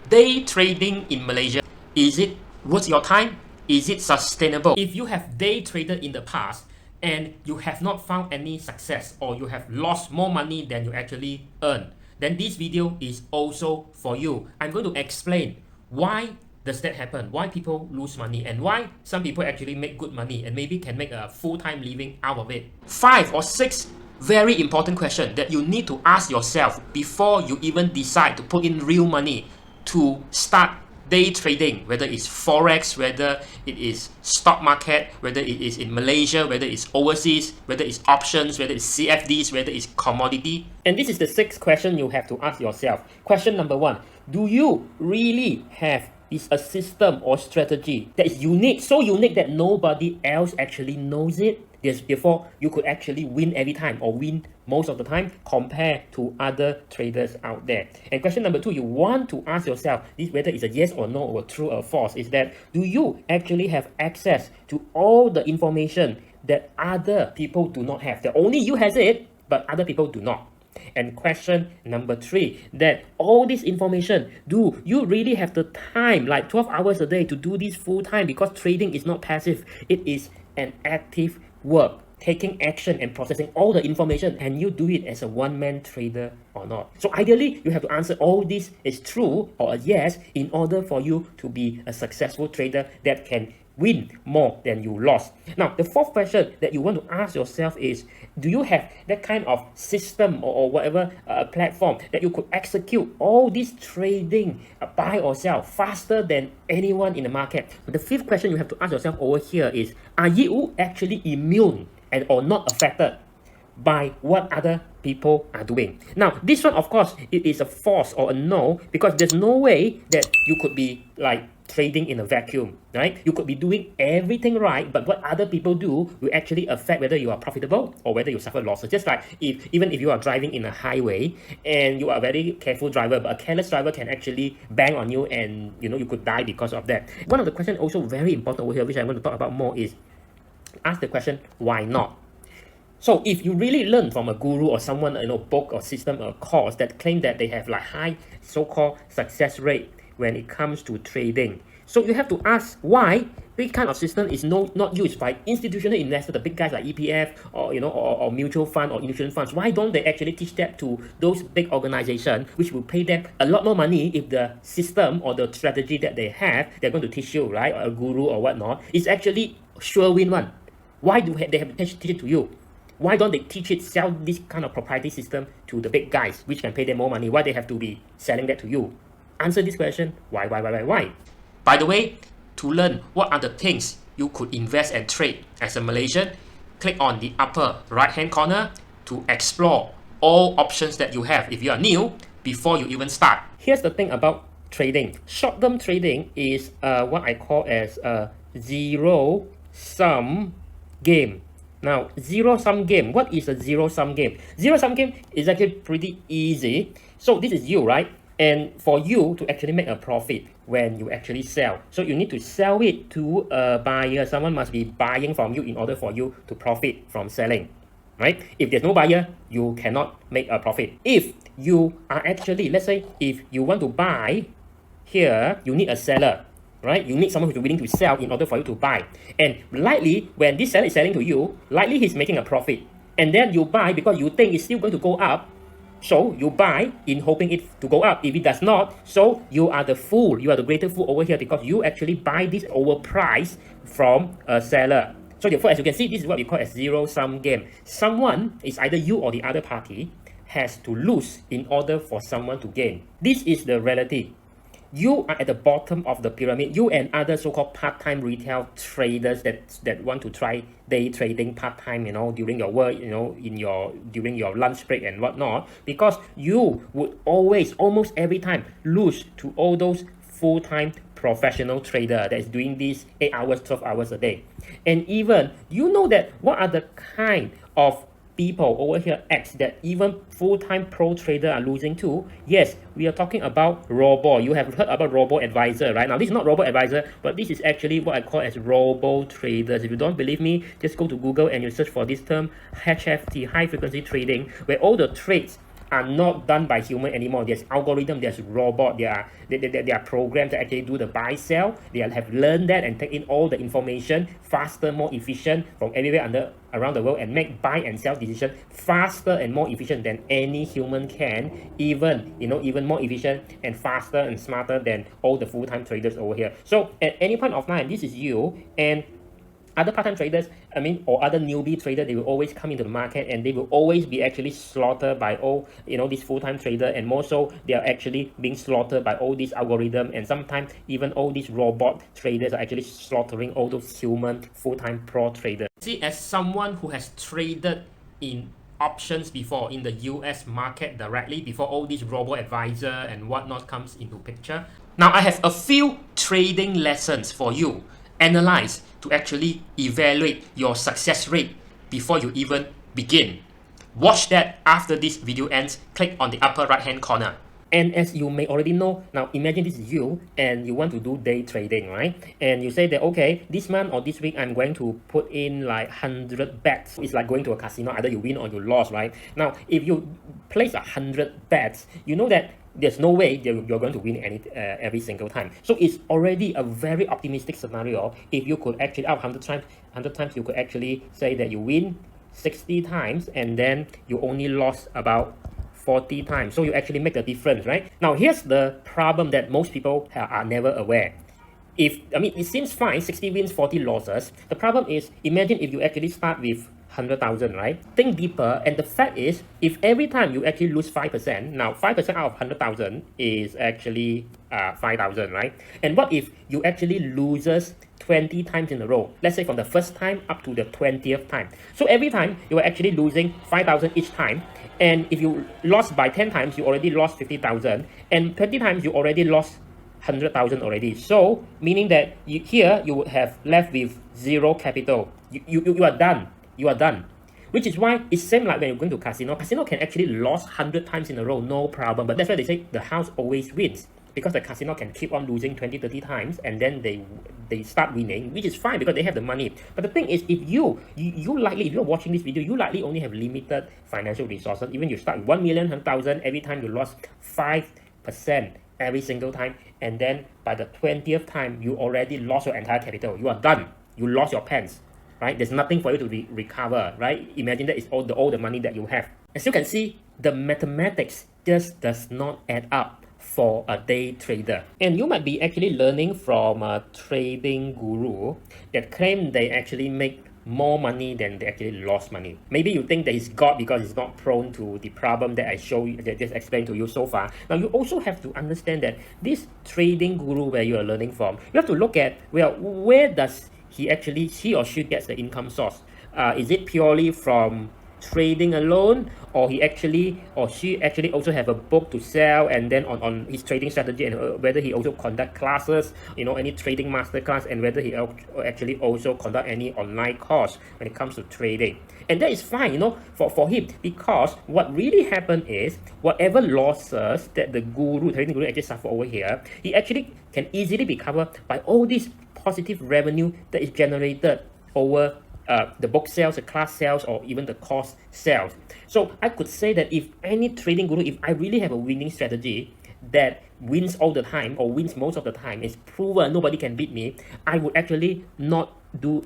Day trading in Malaysia, is it worth your time? Is it sustainable? If you have day traded in the past and you have not found any success or you have lost more money than you actually earn, then this video is also for you. I'm going to explain why does that happen, why people lose money, and why some people actually make good money and maybe can make a full-time living out of it. 5 or 6 very important questions that you need to ask yourself before you even decide to put in real money to start day trading, whether it's forex, whether it is stock market, whether it is in Malaysia, whether it's overseas, whether it's options, whether it's CFDs, whether it's commodity. And this is the 6th question you have to ask yourself. Question number 1, do you really have a system or strategy that is unique, so unique that nobody else actually knows it? Therefore, you could actually win every time or win most of the time compared to other traders out there. And question number 2, you want to ask yourself this, whether it's a yes or no or true or false, is that do you actually have access to all the information that other people do not have? That only you has it, but other people do not. And question number 3, that all this information, do you really have the time, like 12 hours a day, to do this full time? Because trading is not passive, it is an active work, taking action and processing all the information. And you do it as a one-man trader or not? So ideally, you have to answer all this is true or a yes in order for you to be a successful trader that can win more than you lost. Now, the 4th question that you want to ask yourself is, do you have that kind of system or whatever platform that you could execute all this trading, buy or sell, faster than anyone in the market? But the 5th question you have to ask yourself over here is, are you actually immune and or not affected by what other people are doing? Now, this one, of course, it is a false or a no, because there's no way that you could be like trading in a vacuum, right? You could be doing everything right, but what other people do will actually affect whether you are profitable or whether you suffer losses. Just like even if you are driving in a highway and you are a very careful driver, but a careless driver can actually bang on you and you could die because of that. One of the questions also very important over here, which I want to talk about more, is ask the question, why not? So if you really learn from a guru or someone, book or system or course that claim that they have like high so-called success rate when it comes to trading, so you have to ask why this kind of system is not used by institutional investors, the big guys like EPF or mutual fund or insurance funds. Why don't they actually teach that to those big organizations, which will pay them a lot more money if the system or the strategy that they have, they're going to teach you, right? Or a guru or whatnot, is actually sure win one. Why do they have to teach it to you? Why don't they teach it, sell this kind of proprietary system to the big guys, which can pay them more money? Why they have to be selling that to you? Answer this question, why? By the way, to learn what are the things you could invest and trade as a Malaysian, click on the upper right hand corner to explore all options that you have if you are new before you even start. Here's the thing about trading. Short-term trading is what I call as a zero-sum game. Now, zero-sum game. What is a zero-sum game? Zero-sum game is actually pretty easy. So this is you, right? And for you to actually make a profit when you actually sell, so you need to sell it to a buyer. Someone must be buying from you in order for you to profit from selling, right? If there's no buyer, you cannot make a profit. If you are actually, let's say, if you want to buy here, you need a seller, right? You need someone who's willing to sell in order for you to buy. And likely, when this seller is selling to you, likely he's making a profit. And then you buy because you think it's still going to go up. So you buy in hoping it to go up. If it does not, so you are the fool. You are the greater fool over here because you actually buy this overpriced from a seller. So therefore, as you can see, this is what we call a zero-sum game. Someone, is either you or the other party, has to lose in order for someone to gain. This is the reality. You are at the bottom of the pyramid. You and other so-called part-time retail traders that want to try day trading part-time, during your work, during your lunch break and whatnot, because you would always, almost every time, lose to all those full-time professional trader that is doing this 8 hours, 12 hours a day. And even, that what are the kind of people over here X that even full-time pro trader are losing to? Yes, we are talking about robo. You have heard about robo advisor, right? Now this is not robo advisor, but this is actually what I call as robo traders. If you don't believe me, just go to Google and you search for this term HFT, high frequency trading, where all the trades are not done by human anymore. There's algorithm, there's robot, there are programs that actually do the buy sell. They have learned that and take in all the information faster, more efficient from everywhere around the world, and make buy and sell decision faster and more efficient than any human can, even more efficient and faster and smarter than all the full-time traders over here. So at any point of time, this is you and other part-time traders, or other newbie traders, they will always come into the market and they will always be actually slaughtered by all, these full-time traders, and more so, they are actually being slaughtered by all these algorithms, and sometimes even all these robot traders are actually slaughtering all those human full-time pro traders. See, as someone who has traded in options before in the US market directly, before all these robo-advisor and whatnot comes into picture, now I have a few trading lessons for you. Analyze to actually evaluate your success rate before you even begin. Watch that after this video ends. Click on the upper right hand corner. And as you may already know, now imagine this is you and you want to do day trading, right? And you say that, okay, this month or this week I'm going to put in like 100 bets. It's like going to a casino, either you win or you lose, right? Now, if you place 100 bets, you know that there's no way you're going to win every single time. So it's already a very optimistic scenario if you could actually, out of 100 times, you could actually say that you win 60 times and then you only lost about 40 times. So you actually make the difference, right? Now, here's the problem that most people are never aware. It seems fine, 60 wins, 40 losses. The problem is, imagine if you actually start with 100,000, right? Think deeper, and the fact is, if every time you actually lose 5%, now 5% out of 100,000 is actually 5,000, right? And what if you actually loses 20 times in a row? Let's say from the first time up to the 20th time. So every time you are actually losing 5,000 each time, and if you lost by 10 times, you already lost 50,000, and 20 times you already lost 100,000 already. So meaning that here you would have left with zero capital. You are done. You are done. Which is why it's same like when you're going to casino. Casino can actually lose 100 times in a row, no problem. But that's why they say the house always wins. Because the casino can keep on losing 20, 30 times and then they start winning, which is fine because they have the money. But the thing is, if you likely, if you're watching this video, you likely only have limited financial resources. Even you start with 1 million, 100,000, every time you lost 5% every single time. And then by the 20th time, you already lost your entire capital. You are done. You lost your pants. Right? There's nothing for you to recover, right? Imagine that is all the money that you have. As you can see, the mathematics just does not add up for a day trader. And you might be actually learning from a trading guru that claim they actually make more money than they actually lost money. Maybe you think that he's God because he's not prone to the problem that I just explained to you so far. Now, you also have to understand that this trading guru where you are learning from, you have to look at, well, where does he or she gets the income source? Is it purely from trading alone, or she actually also have a book to sell, and then on his trading strategy, and whether he also conduct classes, any trading master class, and whether he actually also conduct any online course when it comes to trading. And that is fine, for him, because what really happened is whatever losses that the trading guru actually suffer over here, he actually can easily be covered by all these positive revenue that is generated over the book sales, the class sales, or even the course sales. So I could say that if any trading guru, if I really have a winning strategy that wins all the time or wins most of the time, it's proven, nobody can beat me, I would actually not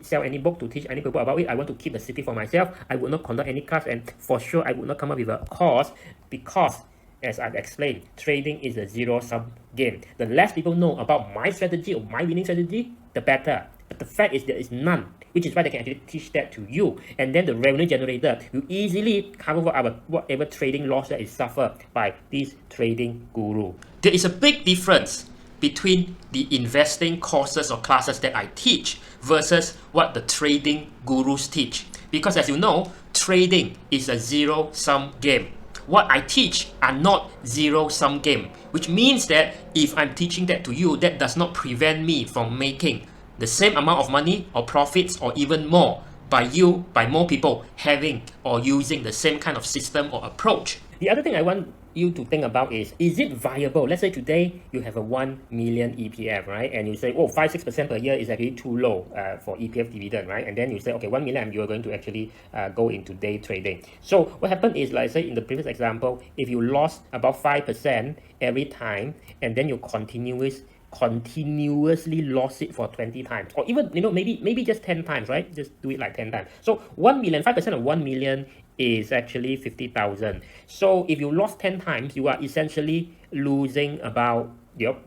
sell any book to teach any people about it. I want to keep the secret for myself. I would not conduct any class, and for sure I would not come up with a course, because as I've explained, trading is a zero-sum game. The less people know about my strategy or my winning strategy, the better. But the fact is there is none, which is why they can actually teach that to you. And then the revenue generated will easily cover whatever trading loss that is suffered by this trading guru. There is a big difference between the investing courses or classes that I teach versus what the trading gurus teach. Because as you know, trading is a zero-sum game. What I teach are not zero-sum game, which means that if I'm teaching that to you, that does not prevent me from making the same amount of money or profits or even more by more people having or using the same kind of system or approach. The other thing I want you to think about is it viable? Let's say today you have a 1 million EPF, right? And you say, oh, 5-6% per year is actually too low for EPF dividend, right? And then you say, okay, 1 million, you are going to actually go into day trading. So what happened is, like say in the previous example, if you lost about 5% every time, and then you continuously lost it for 20 times, or even maybe just 10 times, right? Just do it like 10 times. So 1 million, 5% of 1 million is actually 50,000. So if you lost 10 times, you are essentially losing about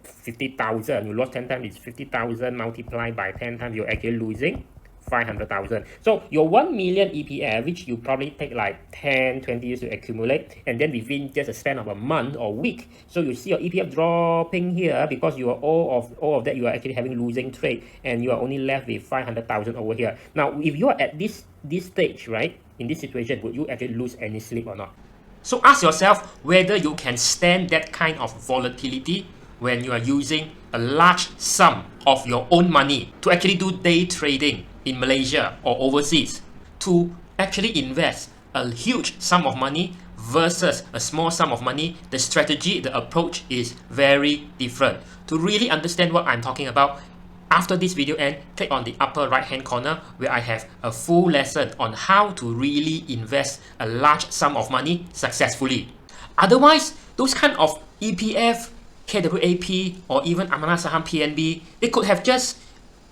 50,000. You lost 10 times, it's 50,000 multiplied by 10 times, you're actually losing 500,000. So your 1 million EPF, which you probably take like 10-20 years to accumulate, and then within just a span of a month or week, so you see your EPF dropping here because you are all of that you are actually having losing trade, and you are only left with 500,000 over here. Now if you are at this stage, right, in this situation, would you actually lose any sleep or not? So ask yourself whether you can stand that kind of volatility when you are using a large sum of your own money to actually do day trading in Malaysia or overseas, to actually invest a huge sum of money versus a small sum of money. The strategy, the approach is very different. To really understand what I'm talking about, after this video end, click on the upper right hand corner where I have a full lesson on how to really invest a large sum of money successfully. Otherwise, those kind of EPF, KWAP, or even Amanah Saham PNB, they could have just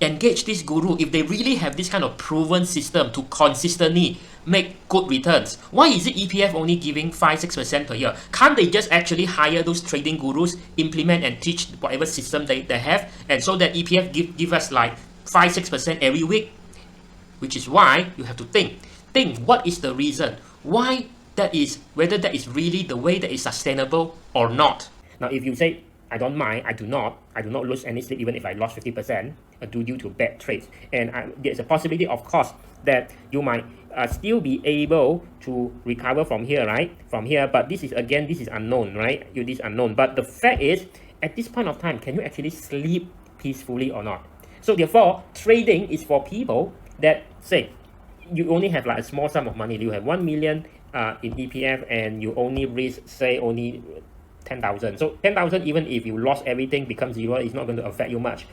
engaged this guru if they really have this kind of proven system to consistently make good returns. Why is it EPF only giving 5-6% per year? Can't they just actually hire those trading gurus, implement and teach whatever system they have, and so that EPF give us like 5-6% every week? Which is why you have to think what is the reason why that is, whether that is really the way that is sustainable or not. Now if you say, I don't mind, I do not lose any sleep even if I lost 50% due to bad trades. And there's a possibility, of course, that you might still be able to recover from here, right? From here, but this is unknown, right? This is unknown. But the fact is, at this point of time, can you actually sleep peacefully or not? So therefore, trading is for people that say, you only have like a small sum of money. You have 1 million in EPF and you only risk, say, only 10,000. So 10,000, even if you lost everything, becomes zero, it's not going to affect you much.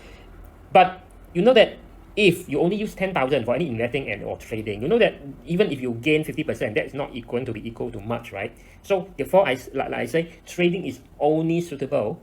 But you know that if you only use 10,000 for any investing and or trading, you know that even if you gain 50%, that is not going to be equal to much, right? So therefore, like I say, trading is only suitable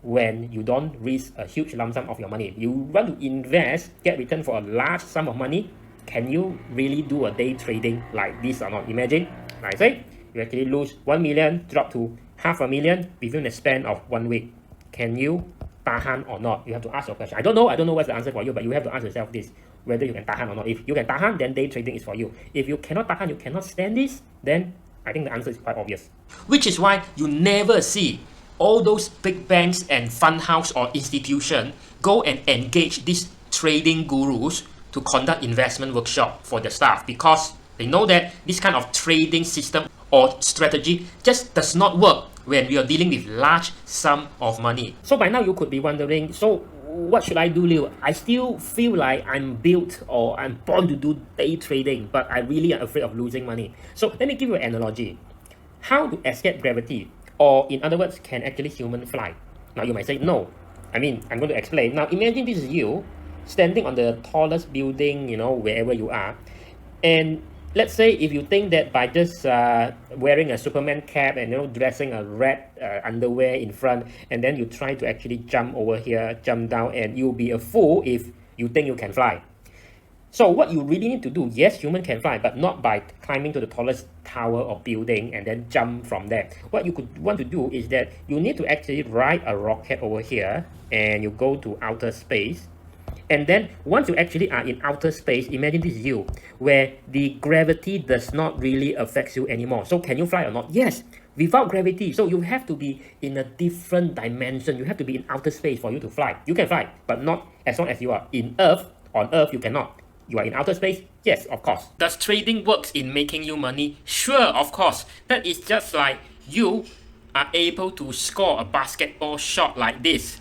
when you don't risk a huge lump sum of your money. You want to invest, get return for a large sum of money. Can you really do a day trading like this or not? Imagine, like I say, you actually lose 1 million, drop to 500,000 within a span of 1 week. Can you tahan or not? You have to ask your question. I don't know what's the answer for you, but you have to ask yourself this, whether you can tahan or not. If you can tahan, then day trading is for you. If you cannot tahan, you cannot stand this, then I think the answer is quite obvious. Which is why you never see all those big banks and fund house or institution go and engage these trading gurus to conduct investment workshop for their staff, because they know that this kind of trading system or strategy just does not work when we are dealing with large sum of money. So by now you could be wondering, so what should I do, Liu? I still feel like I'm built or I'm born to do day trading, but I really am afraid of losing money. So let me give you an analogy. How to escape gravity, or in other words, can actually human fly? Now you might say, no. I mean, I'm going to explain. Now imagine this is you standing on the tallest building, wherever you are. And let's say if you think that by just wearing a Superman cap and dressing a red underwear in front, and then you try to actually jump over here, jump down, and you'll be a fool if you think you can fly. So what you really need to do, yes, human can fly, but not by climbing to the tallest tower or building and then jump from there. What you could want to do is that you need to actually ride a rocket over here, and you go to outer space. And then once you actually are in outer space, imagine this is you, where the gravity does not really affect you anymore. So can you fly or not? Yes, without gravity. So you have to be in a different dimension. You have to be in outer space for you to fly. You can fly, but not as long as you are in Earth. On Earth, you cannot. You are in outer space? Yes, of course. Does trading works in making you money? Sure, of course. That is just like you are able to score a basketball shot like this.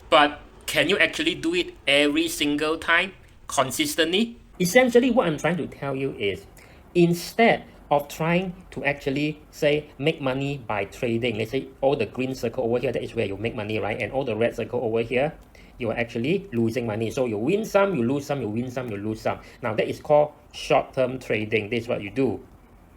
But can you actually do it every single time, consistently? Essentially, what I'm trying to tell you is, instead of trying to actually say make money by trading. Let's say all the green circle over here, that is where you make money, right? And all the red circle over here, you are actually losing money. So you win some, you lose some, you win some, you lose some. Now that is called short-term trading. This is what you do.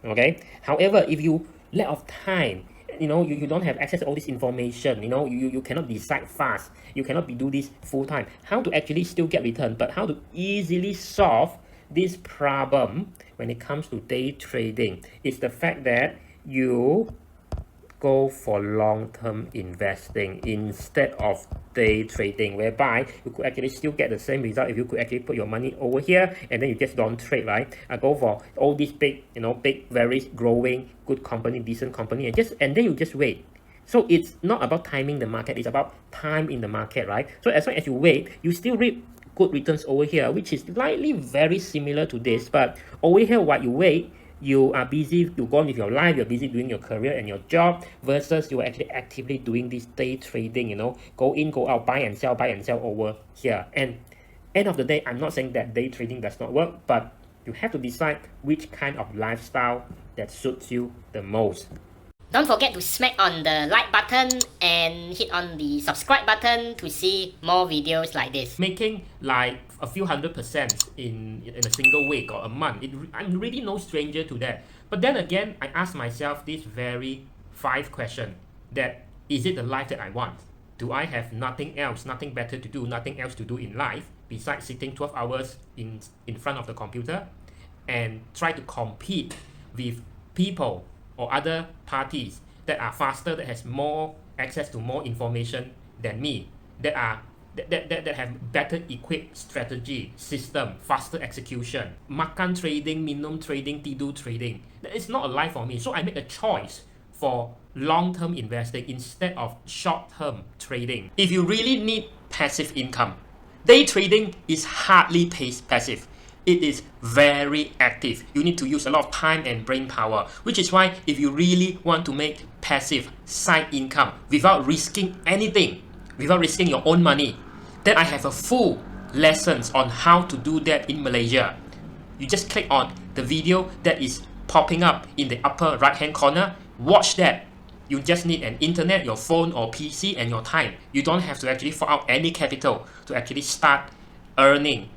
Okay. However, if you lack of time, you don't have access to all this information, you cannot decide fast, you cannot do this full time, how to actually still get return, but how to easily solve this problem when it comes to day trading is the fact that you go for long-term investing instead of day trading, whereby you could actually still get the same result if you could actually put your money over here and then you just don't trade, right? Go for all these big, big, very growing, good company, decent company, and then you just wait. So it's not about timing the market, it's about time in the market, right? So as long as you wait, you still reap good returns over here, which is slightly very similar to this, but over here while you wait, you are busy, you go on with your life, you're busy doing your career and your job, versus you're actually actively doing this day trading, go in, go out, buy and sell over here. And end of the day, I'm not saying that day trading does not work, but you have to decide which kind of lifestyle that suits you the most. Don't forget to smack on the like button and hit on the subscribe button to see more videos like this. Making like a few 100% in a single week or a month, I'm really no stranger to that. But then again, I ask myself this very 5 question, that is it the life that I want? Do I have nothing else, nothing better to do, nothing else to do in life besides sitting 12 hours in front of the computer and try to compete with people or other parties that are faster, that has more access to more information than me, that have better equipped strategy, system, faster execution, makan trading, minum trading, tidur trading? That is not a life for me. So I make a choice for long-term investing instead of short-term trading. If you really need passive income, day trading is hardly passive. It is very active. You need to use a lot of time and brain power, which is why if you really want to make passive side income without risking anything, without risking your own money, then I have a full lessons on how to do that in Malaysia. You just click on the video that is popping up in the upper right hand corner. Watch that. You just need an internet, your phone or PC, and your time. You don't have to actually fork out any capital to actually start earning